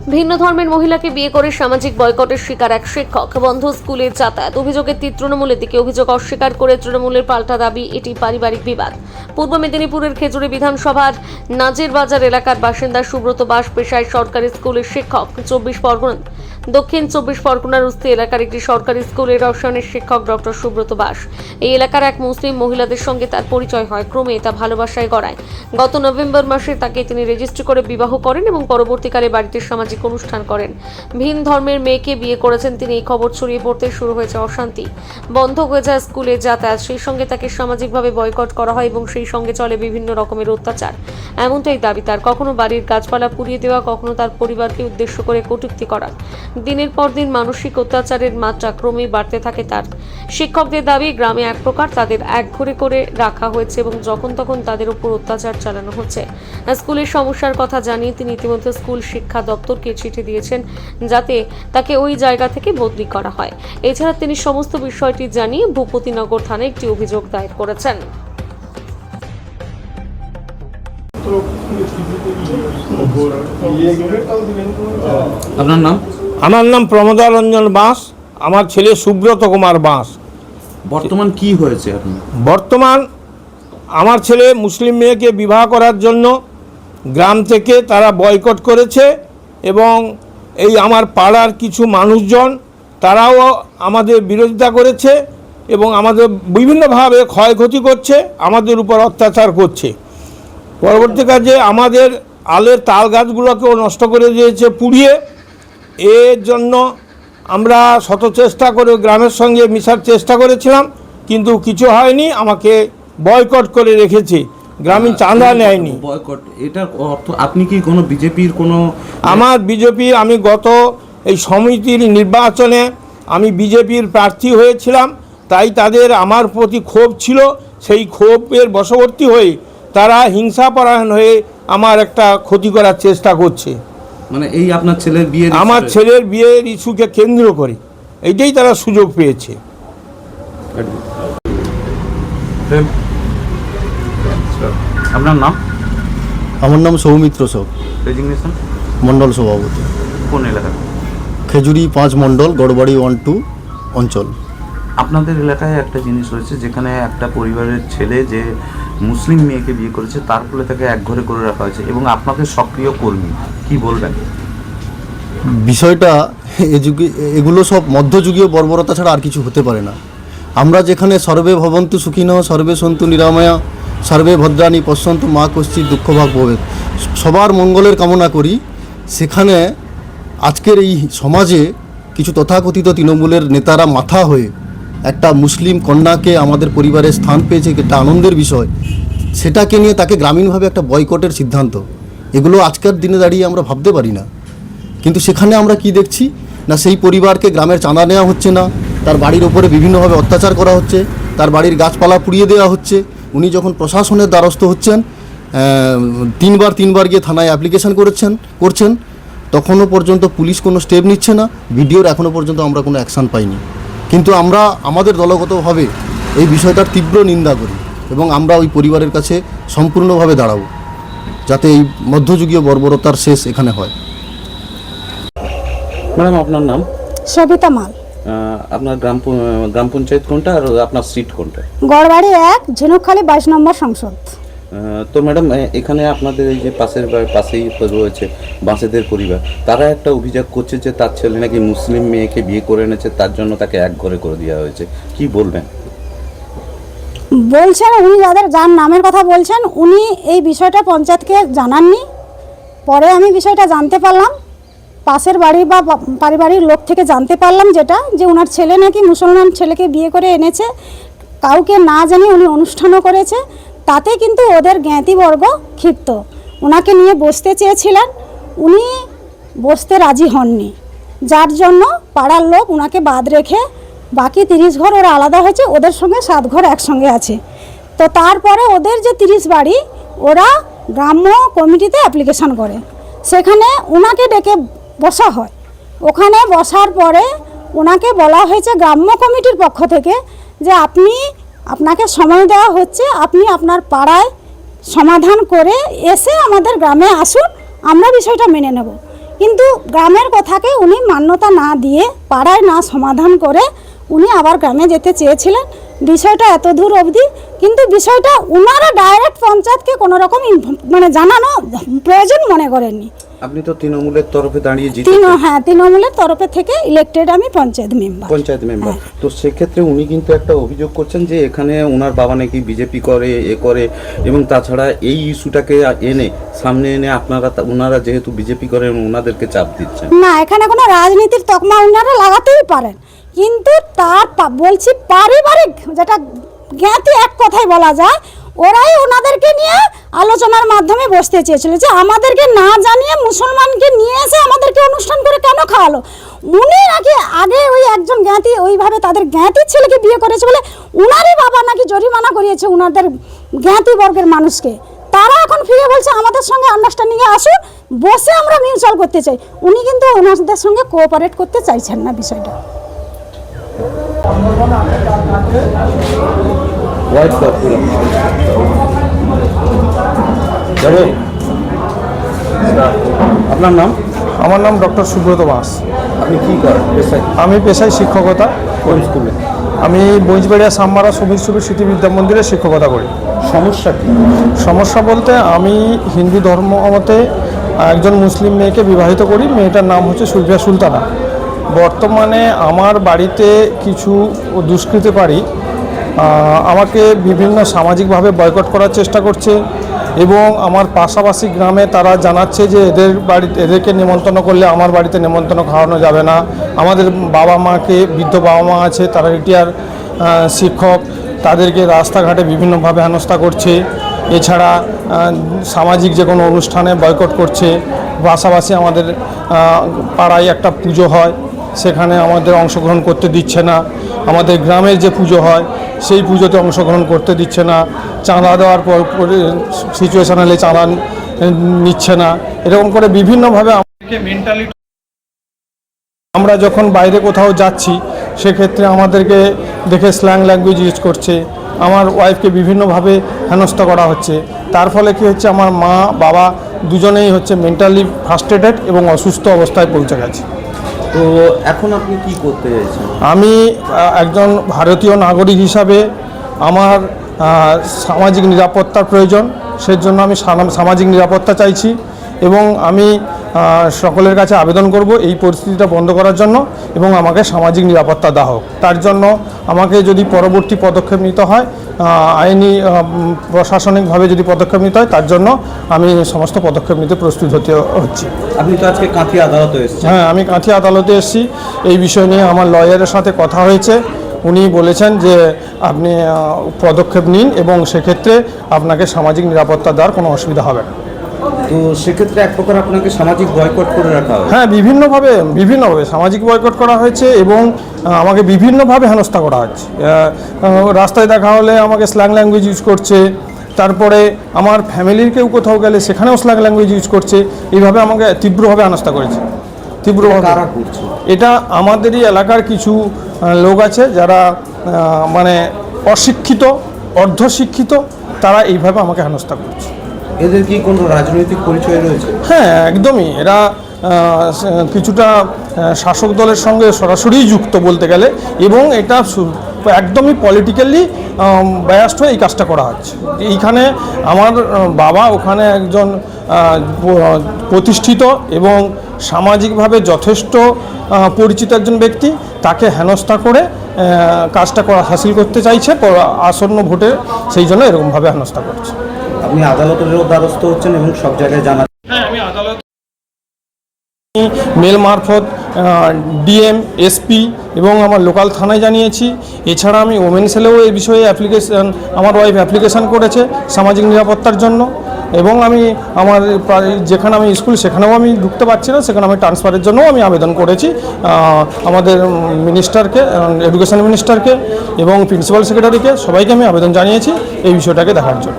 ভিন্ন ধর্মের মহিলাকে বিয়ে করে সামাজিক বয়কটের শিকার এক শিক্ষক। বন্ধ স্কুলে যাতায়াত, অভিযোগের তীর তৃণমূলের দিকে। অভিযোগ অস্বীকার করে তৃণমূলের পাল্টা দাবি এটি পারিবারিক বিবাদ। পূর্ব মেদিনীপুরের খেজুরি বিধানসভার নাজের বাজার এলাকার বাসিন্দা সুব্রত বাস পেশায় সরকারি স্কুলের শিক্ষক। দক্ষিণ 24 পরগনার উস্তি এলাকার একটি সরকারি স্কুলের রসায়নের শিক্ষক ডক্টর সুব্রত বাস। এই এলাকার এক মুসলিম মহিলাদের সঙ্গে তার পরিচয় হয়, ক্রমে তা ভালোবাসায় গড়ায়। গত নভেম্বর মাসে তাকে তিনি রেজিস্ট্রি করে বিবাহ করেন এবং পরবর্তীকালে বাড়িতে সামাজিক অনুষ্ঠান করেন। ভিন ধর্মের মেয়েকে বিয়ে করেছেন তিনি। এই খবর ছড়িয়ে পড়তে শুরু হয়েছে অশান্তি, বন্ধ হয়ে যায় স্কুলে যাতায়াত, সেই সঙ্গে তাকে সামাজিকভাবে বয়কট করা হয় এবং সেই সঙ্গে চলে বিভিন্ন রকমের অত্যাচার। এমনটাই দাবি তার। কখনো বাড়ির গাছপালা পুড়িয়ে দেওয়া, কখনো তার পরিবারকে উদ্দেশ্য করে কটূক্তি করা। দিনের পর দিন মানসিক অত্যাচারের মাত্রা ক্রমেই বাড়তে থাকে তার। শিক্ষকদের দাবি, গ্রামে এক প্রকার তাদের একঘরে করে রাখা হয়েছে এবং যখন তখন তাদের উপর অত্যাচার চালানো হচ্ছে। স্কুলের সমস্যার কথা জানিয়ে তিনি ইতিমধ্যে স্কুল শিক্ষা দপ্তরকে চিঠি দিয়েছেন যাতে তাকে ওই জায়গা থেকে বদলি করা হয়। এছাড়া তিনি সমস্ত বিষয়টি জানিয়ে ভূপতিনগর থানায় একটি অভিযোগ দায়ের করেছেন। আপনার নাম? আমার নাম প্রমোদারঞ্জন বাস, আমার ছেলে সুব্রত কুমার বাস। বর্তমান কি হয়েছে আপনি? বর্তমান আমার ছেলে মুসলিম মেয়েকে বিবাহ করার জন্য গ্রাম থেকে তারা বয়কট করেছে এবং এই আমার পাড়ার কিছু মানুষজন তারাও আমাদের বিরোধিতা করেছে এবং আমাদের বিভিন্নভাবে ক্ষয়ক্ষতি করছে, আমাদের উপর অত্যাচার করছে। পরবর্তীকালে আমাদের আলের তাল গাছগুলোকেও নষ্ট করে দিয়েছে পুড়িয়ে। এর জন্য আমরা শত চেষ্টা করে গ্রামের সঙ্গে মিশার চেষ্টা করেছিলাম, কিন্তু কিছু হয়নি। আমাকে বয়কট করে রেখেছে, গ্রামীণ চাঁদা নেয়নি। বয়কট এটার অর্থ আপনি কি কোনো বিজেপির কোনো? আমার বিজেপি, আমি গত এই সমিতির নির্বাচনে আমি বিজেপির প্রার্থী হয়েছিলাম, তাই তাদের আমার প্রতি ক্ষোভ ছিল। সেই ক্ষোভের বশবর্তী হয়ে তারা হিংসাপরায়ণ হয়ে আমার একটা ক্ষতি করার চেষ্টা করছে। মানে এই আপনার ছেলের বিয়ে? আমার ছেলের বিয়ের ইস্যুকে কেন্দ্র করে এইটাই তারা সুযোগ পেয়েছে। আপনার নাম? আমার নাম সৌমিত্র সব, রেজিগনেশন মণ্ডল সভাপতি। কোন এলাকা? খেজুরি 5 মণ্ডল, গড়বাড়ি 1-2 অঞ্চল। আপনাদের এলাকায় একটা জিনিস হয়েছে যেখানে একটা পরিবারের ছেলে যে মুসলিম মেয়েকে বিয়ে করেছে তার ফলে তাকে একঘরে করে রাখা হয়েছে এবং আপনাকে সক্রিয় কর্মী, কি বলবেন? বিষয়টা এগুলো সব মধ্যযুগীয় বর্বরতা ছাড়া আর কিছু হতে পারে না। আমরা যেখানে সর্বে ভবন্তু সুখিনঃ, সর্বে সন্তু নিরাময়া, সর্বে ভদ্রাণী পশ্যন্তু মা কশ্চিৎ দুঃখভাগ ভবেৎ, সবার মঙ্গলের কামনা করি, সেখানে আজকের এই সমাজে কিছু তথাকথিত তৃণমূলের নেতারা মাথা হয়ে একটা মুসলিম কন্যাকে আমাদের পরিবারে স্থান পেয়েছে, একটা আনন্দের বিষয়। সেটাকে নিয়ে তাকে গ্রামীণভাবে একটা বয়কটের সিদ্ধান্ত, এগুলো আজকের দিনে দাঁড়িয়ে আমরা ভাবতে পারি না। কিন্তু সেখানে আমরা কি দেখছি না, সেই পরিবারকে গ্রামের চাঁদা নেওয়া হচ্ছে না, তার বাড়ির ওপরে বিভিন্নভাবে অত্যাচার করা হচ্ছে, তার বাড়ির গাছপালা পুড়িয়ে দেওয়া হচ্ছে। উনি যখন প্রশাসনের দ্বারস্থ হচ্ছেন, তিনবার গিয়ে থানায় অ্যাপ্লিকেশন করছেন, তখনও পর্যন্ত পুলিশ কোনো স্টেপ নিচ্ছে না। ভিডিওর এখনও পর্যন্ত আমরা কোনো অ্যাকশান পাইনি। কিন্তু আমরা আমাদের দলগতভাবে এই বিষয়টার তীব্র নিন্দা করি এবং আমরা ওই পরিবারের কাছে সম্পূর্ণভাবে দাঁড়াবো যাতে এই মধ্যযুগীয় বর্বরতার শেষ এখানে হয়। ম্যাডাম আপনার নাম? সবিতা মাল। আপনার গ্রাম পঞ্চায়েত কোনটা আর আপনার সিট কোনটা? গড়বাড়ি 1, ঝিনুকখালী 22 নম্বর সংসদ। তো ম্যাডাম, এখানে আপনাদের এই যে পাশেই রয়েছে বাঁশেদের পরিবার, তারা একটা অভিযোগ করছে যে তার ছেলে নাকি মুসলিম মেয়েকে বিয়ে করে এনেছে, তার জন্য তাকে একঘরে করে দেওয়া হয়েছে, কি বলবেন? বলছেন উনি যার নামের কথা বলছেন, উনি এই বিষয়টা পঞ্চায়েতকে জানাননি। পরে আমি বিষয়টা জানতে পারলাম, পাশের বাড়ি বা পারিবারিক লোক থেকে জানতে পারলাম যেটা, যে ওনার ছেলে নাকি মুসলমান ছেলেকে বিয়ে করে এনেছে, কাউকে না জানিয়ে উনি অনুষ্ঠানও করেছে। তাতে কিন্তু ওদের জ্ঞাতিবর্গ ক্ষিপ্ত। ওনাকে নিয়ে বসতে চেয়েছিলেন, উনি বসতে রাজি হননি, যার জন্য পাড়ার লোক ওনাকে বাদ রেখে বাকি 30 ঘর ওরা আলাদা হয়েছে, ওদের সঙ্গে 7 ঘর একসঙ্গে আছে। তো তারপরে ওদের যে 30 বাড়ি, ওরা গ্রাম্য কমিটিতে অ্যাপ্লিকেশন করে, সেখানে ওনাকে ডেকে বসা হয়। ওখানে বসার পরে ওনাকে বলা হয়েছে গ্রাম্য কমিটির পক্ষ থেকে যে আপনাকে সময় দেওয়া হচ্ছে, আপনি আপনার পাড়ায় সমাধান করে এসে আমাদের গ্রামে আসুন, আমরা বিষয়টা মেনে নেব। কিন্তু গ্রামের কথাকে উনি মান্যতা না দিয়ে পাড়ায় না সমাধান করে উনি আবার গ্রামে যেতে চেয়েছিলেন। বিষয়টা এত দূর অবধি, কিন্তু বিষয়টা ওনারা ডাইরেক্ট পঞ্চায়েতকে কোনো রকম মানে জানানো প্রয়োজন মনে করেননি। আপনি তো তৃণমূলের তরফে দাঁড়িয়ে তৃণমূলের তরফে থেকে ইলেক্টেড আমি পঞ্চায়েত মেম্বার। তো সেক্ষেত্রে উনি কিন্তু একটা অভিযোগ করছেন যে এখানে ওনার বাবা নাকি বিজেপি করে করে, এবং তাছাড়া এই ইস্যুটাকে এনে সামনে এনে ওনারা যেহেতু বিজেপি করেন ওনাদেরকে চাপ দিচ্ছেন। না, এখানে কোনো রাজনীতির তকমা ওনারা লাগাতেই পারেন, কিন্তু তার বলছি পারিবারিক যেটা জ্ঞাতি, এক কথাই বলা যায় ওরাই ওনাদেরকে নিয়ে আলোচনার মাধ্যমে বসতে চেয়েছিল যে আমাদেরকে না জানিয়ে মুসলমানকে নিয়ে এসে আমাদেরকে অনুষ্ঠান করে কেন খাওয়ালো। উনি নাকি আগে ওই একজন জ্ঞাতি ওইভাবে তাদের জ্ঞাতির ছেলেকে বিয়ে করেছে বলে উনারই বাবা নাকি জরিমানা করিয়েছে উনাদের জ্ঞাতি বর্গের মানুষকে। তারা এখন ফিরে বলছে আমাদের সঙ্গে আন্ডারস্ট্যান্ডিংয়ে আসুন, বসে আমরা মিউচুয়াল করতে চাই। উনি কিন্তু ওনাদের সঙ্গে কোঅপারেট করতে চাইছেন না বিষয়টা। আপনার নাম? আমার নাম ডক্টর সুব্রত মাস। আপনি কি করেন পেশায়? আমি পেশায় শিক্ষকতা। কোন স্কুলে? আমি বইজবাড়িয়া সামমারা সমীর স্মৃতি বিদ্যা মন্দিরে শিক্ষকতা করি। সমস্যা কি? সমস্যা বলতে আমি হিন্দু ধর্ম মতে একজন মুসলিম মেয়েকে বিবাহিত করি। মেয়েটার নাম হচ্ছে সুলফিয়া সুলতানা। বর্তমানে আমার বাড়িতে কিছু দুষ্কৃতকারী আমাকে বিভিন্ন সামাজিকভাবে বয়কট করার চেষ্টা করছে, এবং আমার পাশাপাশি গ্রামে তারা জানাচ্ছে যে এদেরকে নিমন্ত্রণ করলে আমার বাড়িতে নিমন্ত্রণ খাওয়ানো যাবে না। আমাদের বাবা মাকে, বৃদ্ধ বাবা মা আছে, তারা রিটায়ার শিক্ষক, তাদেরকে রাস্তাঘাটে বিভিন্নভাবে হেনস্থা করছে। এছাড়া সামাজিক যে কোনো অনুষ্ঠানে বয়কট করছে। পাশাপাশি আমাদের পাড়ায় একটা পুজো হয়, সেখানে আমাদের অংশগ্রহণ করতে দিচ্ছে না। আমাদের গ্রামের যে পুজো হয় সেই পুজোতে অংশগ্রহণ করতে দিচ্ছে না। চাঁদা দেওয়ার পর সিচুয়েশন হলে চাঁদা নিচ্ছে না। এরকম করে বিভিন্নভাবে আমাদেরকে মেন্টালিটি, আমরা যখন বাইরে কোথাও যাচ্ছি সেক্ষেত্রে আমাদেরকে দেখে স্ল্যাং ল্যাঙ্গুয়েজ ইউজ করছে। আমার ওয়াইফকে বিভিন্নভাবে হেনস্থা করা হচ্ছে। তার ফলে কী হচ্ছে, আমার মা বাবা দুজনেই হচ্ছে মেন্টালি ফ্রাস্ট্রেটেড এবং অসুস্থ অবস্থায় পৌঁছে গেছে। তো এখন আপনি কি করতে চাইছেন? আমি একজন ভারতীয় নাগরিক হিসাবে আমার সামাজিক নিরাপত্তার প্রয়োজন। সেজন্য আমি সামাজিক নিরাপত্তা চাইছি, এবং আমি সকলের কাছে আবেদন করব এই পরিস্থিতিটা বন্ধ করার জন্য, এবং আমাকে সামাজিক নিরাপত্তা দেওয়া হোক। তার জন্য আমাকে যদি পরবর্তী পদক্ষেপ নিতে হয়, আইনি প্রশাসনিকভাবে যদি পদক্ষেপ নিতে হয়, তার জন্য আমি সমস্ত পদক্ষেপ নিতে প্রস্তুত হচ্ছি। আপনি তো আজকে কাঁথি আদালতে এসেছেন। হ্যাঁ, আমি কাঁথি আদালতে এসেছি। এই বিষয় নিয়ে আমার লয়ারের সাথে কথা হয়েছে। উনি বলেছেন যে আপনি পদক্ষেপ নিন, এবং সেক্ষেত্রে আপনাকে সামাজিক নিরাপত্তা দেওয়ার কোনো অসুবিধা হবে না। তো সেক্ষেত্রে এক প্রকার আপনাকে সামাজিক বয়কট করে রাখা হয়? হ্যাঁ, বিভিন্নভাবে সামাজিক বয়কট করা হয়েছে, এবং আমাকে বিভিন্নভাবে হেনস্থা করা হচ্ছে। রাস্তায় দেখা হলে আমাকে স্ল্যাং ল্যাঙ্গুয়েজ ইউজ করছে। তারপরে আমার ফ্যামিলির কেউ কোথাও গেলে সেখানেও স্ল্যাং ল্যাঙ্গুয়েজ ইউজ করছে। এইভাবে আমাকে তীব্রভাবে হেনস্থা করেছে। কারা করছে এটা? আমাদেরই এলাকার কিছু লোক আছে যারা মানে অশিক্ষিত, অর্ধশিক্ষিত, তারা এইভাবে আমাকে হেনস্থা করছে। এদের কি কোনো রাজনৈতিক পরিচয় রয়েছে? হ্যাঁ, একদমই। এরা কিছুটা শাসক দলের সঙ্গে সরাসরি যুক্ত বলতে গেলে, এবং এটা একদমই পলিটিক্যালি বায়াসড হয়ে এই কাজটা করা হচ্ছে। এইখানে আমার বাবা ওখানে একজন প্রতিষ্ঠিত এবং সামাজিকভাবে যথেষ্ট পরিচিত একজন ব্যক্তি, তাকে হেনস্থা করে কাজটা হাসিল করতে চাইছে আসন্ন ভোটে, সেই জন্য এরকমভাবে হেনস্থা করছে। আপনি আদালতেরও দ্বারস্থ হচ্ছেন এবং সব জায়গায় জানা? হ্যাঁ, আমি আদালত মেল মারফত ডিএম, এসপি এবং আমার লোকাল থানায় জানিয়েছি। এছাড়া আমি ওমেন সেলেও এই বিষয়ে আমার ওয়াইফ অ্যাপ্লিকেশান করেছে সামাজিক নিরাপত্তার জন্য, এবং আমি আমার যেখানে আমি স্কুল সেখানেও আমি ঢুকতে পারছি না, সেখানে আমি ট্রান্সফারের জন্যও আমি আবেদন করেছি আমাদের মিনিস্টারকে, এডুকেশন মিনিস্টারকে এবং প্রিন্সিপাল সেক্রেটারিকে, সবাইকে আমি আবেদন জানিয়েছি এই বিষয়টাকে দেখার জন্য।